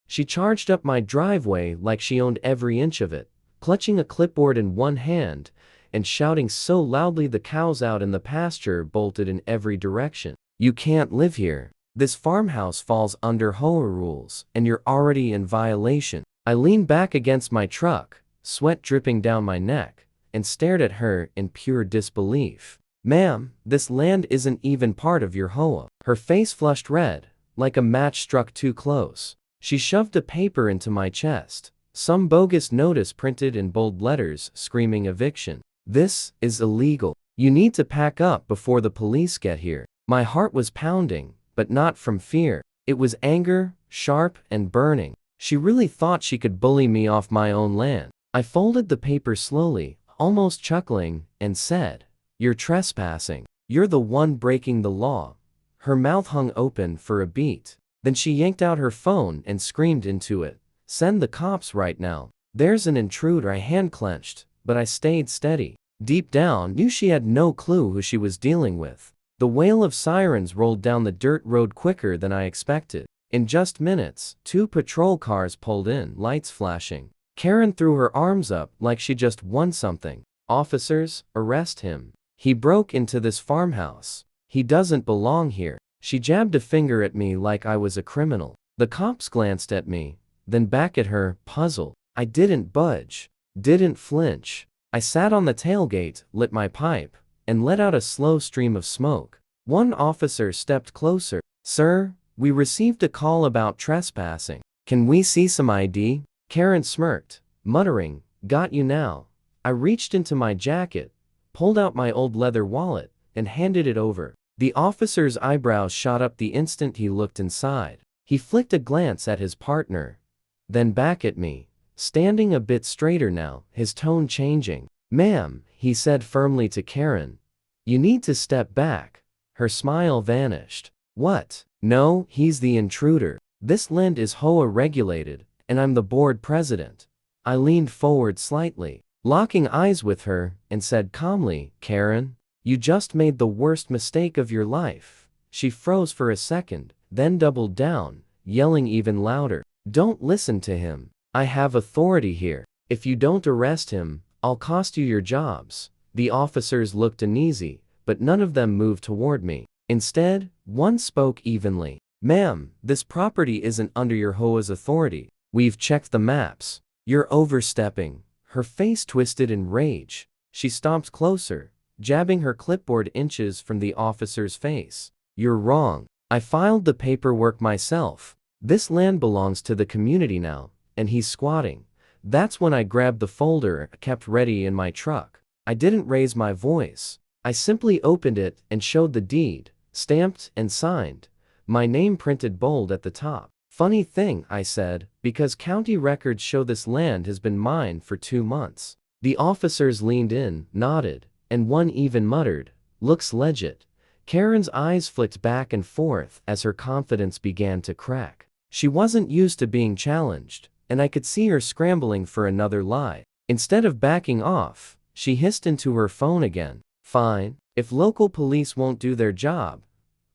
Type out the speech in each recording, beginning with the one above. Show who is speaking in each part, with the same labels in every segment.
Speaker 1: She charged up my driveway like she owned every inch of it, clutching a clipboard in one hand and shouting so loudly the cows out in the pasture bolted in every direction. "You can't live here. This farmhouse falls under HOA rules, and you're already in violation." I leaned back against my truck, sweat dripping down my neck, and stared at her in pure disbelief. "Ma'am, this land isn't even part of your HOA." Her face flushed red, like a match struck too close. She shoved a paper into my chest, some bogus notice printed in bold letters screaming eviction. "This is illegal. You need to pack up before the police get here." My heart was pounding, but not from fear. It was anger, sharp and burning. She really thought she could bully me off my own land. I folded the paper slowly, almost chuckling, and said, "You're trespassing. You're the one breaking the law." Her mouth hung open for a beat. Then she yanked out her phone and screamed into it, "Send the cops right now. There's an intruder." I hand clenched, but I stayed steady. Deep down, knew she had no clue who she was dealing with. The wail of sirens rolled down the dirt road quicker than I expected. In just minutes, 2 patrol cars pulled in, lights flashing. Karen threw her arms up like she just won something. "Officers, arrest him. He broke into this farmhouse. He doesn't belong here." She jabbed a finger at me like I was a criminal. The cops glanced at me, then back at her, puzzled. I didn't budge, didn't flinch. I sat on the tailgate, lit my pipe, and let out a slow stream of smoke. One officer stepped closer. "Sir, we received a call about trespassing. Can we see some ID?" Karen smirked, muttering, "Got you now." I reached into my jacket, pulled out my old leather wallet, and handed it over. The officer's eyebrows shot up the instant he looked inside. He flicked a glance at his partner, then back at me, standing a bit straighter now, his tone changing. "Ma'am," he said firmly to Karen, "you need to step back." Her smile vanished. "What? No, he's the intruder. This land is HOA regulated, and I'm the board president." I leaned forward slightly, locking eyes with her, and said calmly, "Karen, you just made the worst mistake of your life." She froze for a second, then doubled down, yelling even louder, "Don't listen to him. I have authority here. If you don't arrest him, I'll cost you your jobs." The officers looked uneasy, but none of them moved toward me. Instead, one spoke evenly. "Ma'am, this property isn't under your HOA's authority. We've checked the maps. You're overstepping." Her face twisted in rage. She stomped closer, jabbing her clipboard inches from the officer's face. "You're wrong. I filed the paperwork myself. This land belongs to the community now." And he's squatting. That's when I grabbed the folder kept ready in my truck. I didn't raise my voice. I simply opened it and showed the deed, stamped and signed, my name printed bold at the top. "Funny thing," I said, "because county records show this land has been mine for 2 months." The officers leaned in, nodded, and one even muttered, "Looks legit." Karen's eyes flicked back and forth as her confidence began to crack. She wasn't used to being challenged, and I could see her scrambling for another lie. Instead of backing off, she hissed into her phone again. "Fine. If local police won't do their job,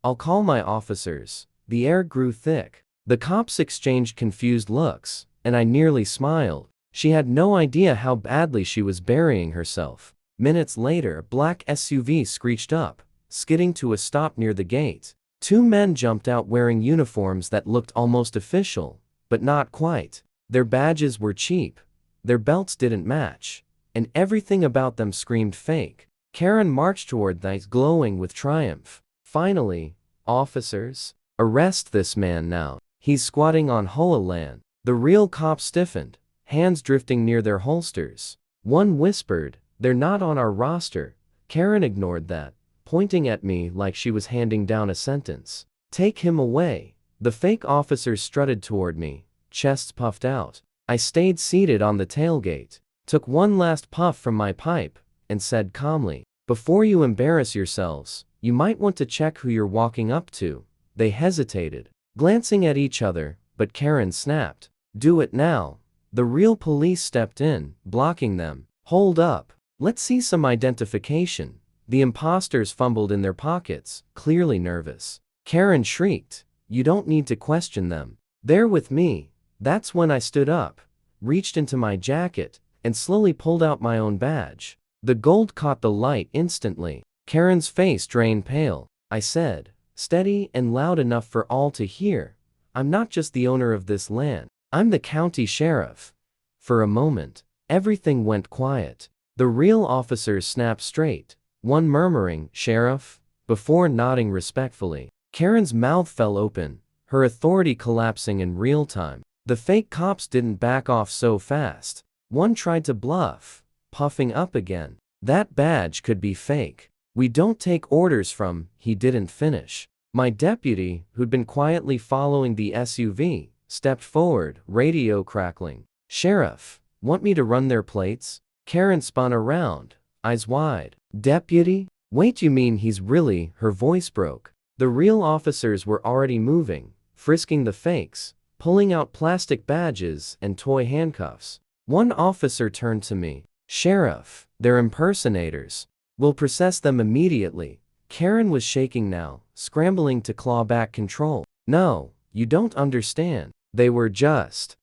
Speaker 1: I'll call my officers." The air grew thick. The cops exchanged confused looks, and I nearly smiled. She had no idea how badly she was burying herself. Minutes later, a black SUV screeched up, skidding to a stop near the gate. 2 men jumped out wearing uniforms that looked almost official, but not quite. Their badges were cheap, their belts didn't match, and everything about them screamed fake. Karen marched toward them, glowing with triumph. "Finally, officers, arrest this man now. He's squatting on HOA land." The real cops stiffened, hands drifting near their holsters. One whispered, "They're not on our roster." Karen ignored that, pointing at me like she was handing down a sentence. "Take him away." The fake officers strutted toward me, chests puffed out. I stayed seated on the tailgate, took one last puff from my pipe, and said calmly, "Before you embarrass yourselves, you might want to check who you're walking up to." They hesitated, glancing at each other, but Karen snapped, "Do it now." The real police stepped in, blocking them. "Hold up. Let's see some identification." The imposters fumbled in their pockets, clearly nervous. Karen shrieked, "You don't need to question them. They're with me. That's when I stood up, reached into my jacket, and slowly pulled out my own badge. The gold caught the light instantly. Karen's face drained pale. I said, steady and loud enough for all to hear, "I'm not just the owner of this land. I'm the county sheriff." For a moment, everything went quiet. The real officers snapped straight, one murmuring, "Sheriff," before nodding respectfully. Karen's mouth fell open, her authority collapsing in real time. The fake cops didn't back off so fast. One tried to bluff, puffing up again. "That badge could be fake. We don't take orders from," he didn't finish. My deputy, who'd been quietly following the SUV, stepped forward, radio crackling. "Sheriff, want me to run their plates?" Karen spun around, eyes wide. "Deputy? Wait, you mean he's really..." Her voice broke. The real officers were already moving, frisking the fakes, pulling out plastic badges and toy handcuffs. One officer turned to me. "Sheriff, they're impersonators. We'll process them immediately." Karen was shaking now, scrambling to claw back control. "No, you don't understand. They were just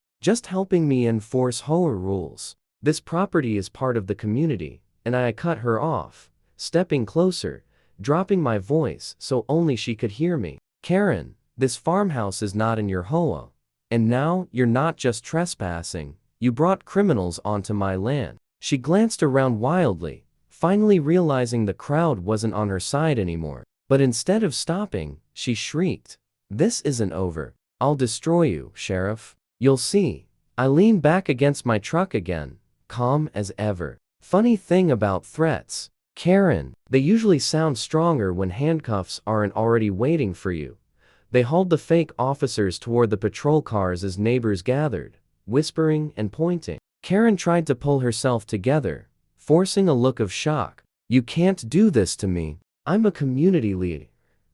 Speaker 1: helping me enforce HOA rules. This property is part of the community." And I cut her off, stepping closer, dropping my voice so only she could hear me. "Karen, this farmhouse is not in your HOA. And now, you're not just trespassing, you brought criminals onto my land." She glanced around wildly, finally realizing the crowd wasn't on her side anymore. But instead of stopping, she shrieked, "This isn't over. I'll destroy you, Sheriff. You'll see." I leaned back against my truck again, calm as ever. Funny thing about threats, Karen, they usually sound stronger when handcuffs aren't already waiting for you. They hauled the fake officers toward the patrol cars as neighbors gathered, whispering and pointing. Karen tried to pull herself together, forcing a look of shock. "You can't do this to me. I'm a community leader,"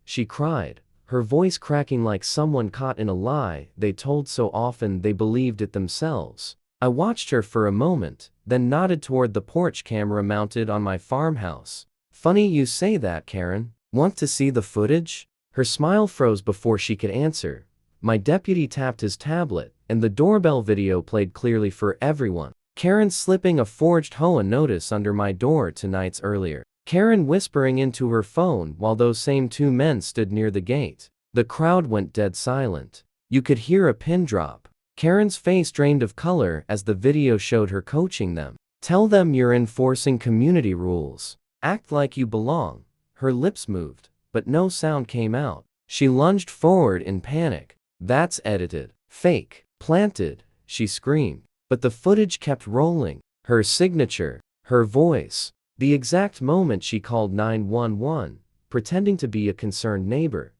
Speaker 1: she cried, her voice cracking like someone caught in a lie they told so often they believed it themselves. I watched her for a moment, then nodded toward the porch camera mounted on my farmhouse. "Funny you say that, Karen. Want to see the footage?" Her smile froze before she could answer. My deputy tapped his tablet, and the doorbell video played clearly for everyone. Karen slipping a forged HOA notice under my door 2 nights earlier. Karen whispering into her phone while those same 2 men stood near the gate. The crowd went dead silent. You could hear a pin drop. Karen's face drained of color as the video showed her coaching them. "Tell them you're enforcing community rules. Act like you belong." Her lips moved, but no sound came out. She lunged forward in panic. "That's edited. Fake. Planted," she screamed. But the footage kept rolling. Her signature, her voice. The exact moment she called 911, pretending to be a concerned neighbor.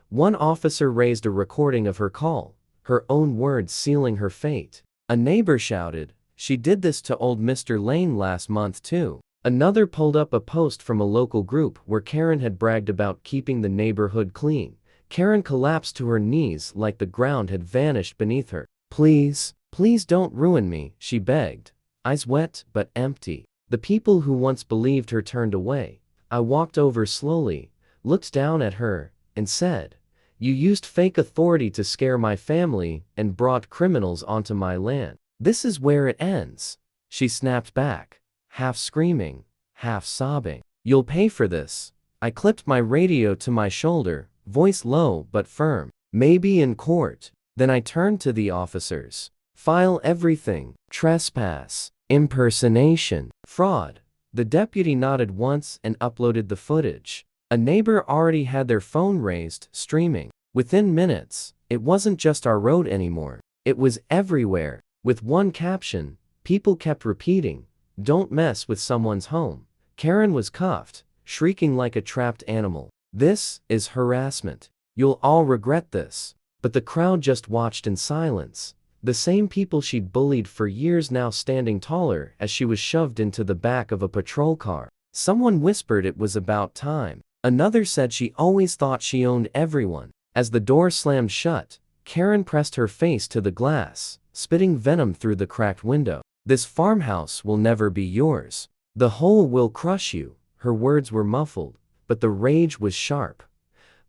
Speaker 1: One officer raised a recording of her call, her own words sealing her fate. A neighbor shouted, "She did this to old Mr. Lane last month too." Another pulled up a post from a local group where Karen had bragged about keeping the neighborhood clean. Karen collapsed to her knees like the ground had vanished beneath her. "Please, please don't ruin me," she begged, eyes wet but empty. The people who once believed her turned away. I walked over slowly, looked down at her, and said, "You used fake authority to scare my family and brought criminals onto my land. This is where it ends." She snapped back, half screaming, half sobbing. "You'll pay for this." I clipped my radio to my shoulder, voice low but firm. "Maybe in court." Then I turned to the officers. "File everything. Trespass, impersonation, fraud." The deputy nodded once and uploaded the footage. A neighbor already had their phone raised, streaming. Within minutes, it wasn't just our road anymore. It was everywhere. With one caption, people kept repeating, "Don't mess with someone's home." Karen was cuffed, shrieking like a trapped animal. "This is harassment. You'll all regret this." But the crowd just watched in silence. The same people she'd bullied for years now standing taller as she was shoved into the back of a patrol car. Someone whispered it was about time. Another said she always thought she owned everyone. As the door slammed shut, Karen pressed her face to the glass, spitting venom through the cracked window. "This farmhouse will never be yours. The hole will crush you." Her words were muffled, but the rage was sharp.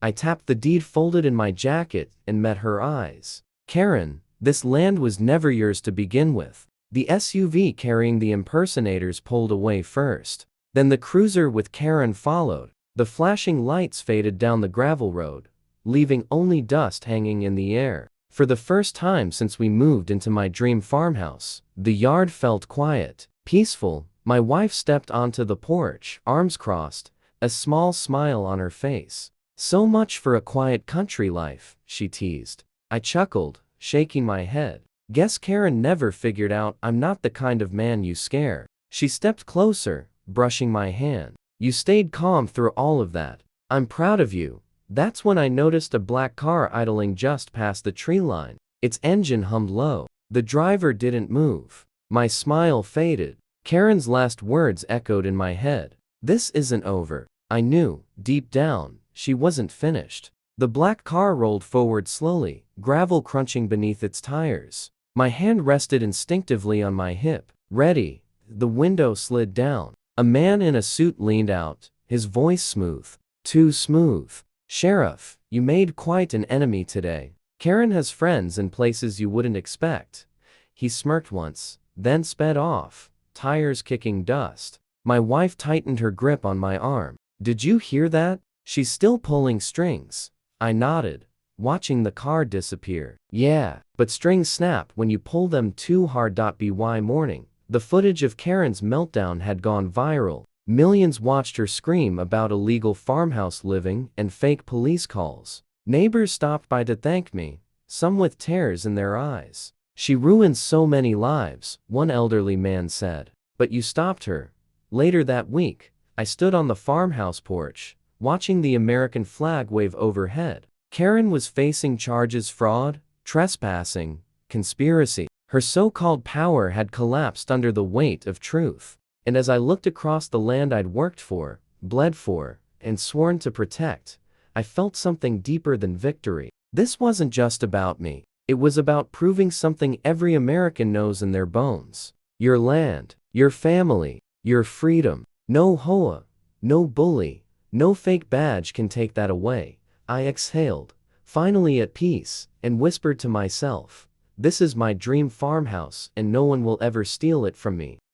Speaker 1: I tapped the deed folded in my jacket and met her eyes. "Karen, This land was never yours to begin with. The SUV carrying the impersonators pulled away first. Then the cruiser with Karen followed. The flashing lights faded down the gravel road, leaving only dust hanging in the air. For the first time since we moved into my dream farmhouse, the yard felt quiet, peaceful. My wife stepped onto the porch, arms crossed, a small smile on her face. "So much for a quiet country life," she teased. I chuckled, shaking my head. "Guess Karen never figured out I'm not the kind of man you scare." She stepped closer, brushing my hand. "You stayed calm through all of that. I'm proud of you." That's when I noticed a black car idling just past the tree line. Its engine hummed low. The driver didn't move. My smile faded. Karen's last words echoed in my head. This isn't over. I knew, deep down, she wasn't finished. The black car rolled forward slowly, gravel crunching beneath its tires. My hand rested instinctively on my hip. Ready. The window slid down. A man in a suit leaned out, his voice smooth. Too smooth. "Sheriff, you made quite an enemy today. Karen has friends in places you wouldn't expect." He smirked once, then sped off, tires kicking dust. My wife tightened her grip on my arm. "Did you hear that? She's still pulling strings." I nodded, watching the car disappear. "Yeah, but strings snap when you pull them too hard. By morning, the footage of Karen's meltdown had gone viral. Millions watched her scream about illegal farmhouse living and fake police calls. Neighbors stopped by to thank me, some with tears in their eyes. "She ruined so many lives," one elderly man said. "But you stopped her." Later that week, I stood on the farmhouse porch, watching the American flag wave overhead. Karen was facing charges: fraud, trespassing, conspiracy. Her so-called power had collapsed under the weight of truth. And as I looked across the land I'd worked for, bled for, and sworn to protect, I felt something deeper than victory. This wasn't just about me. It was about proving something every American knows in their bones. Your land, your family, your freedom. No HOA, no bully, no fake badge can take that away. I exhaled, finally at peace, and whispered to myself, "This is my dream farmhouse, and no one will ever steal it from me."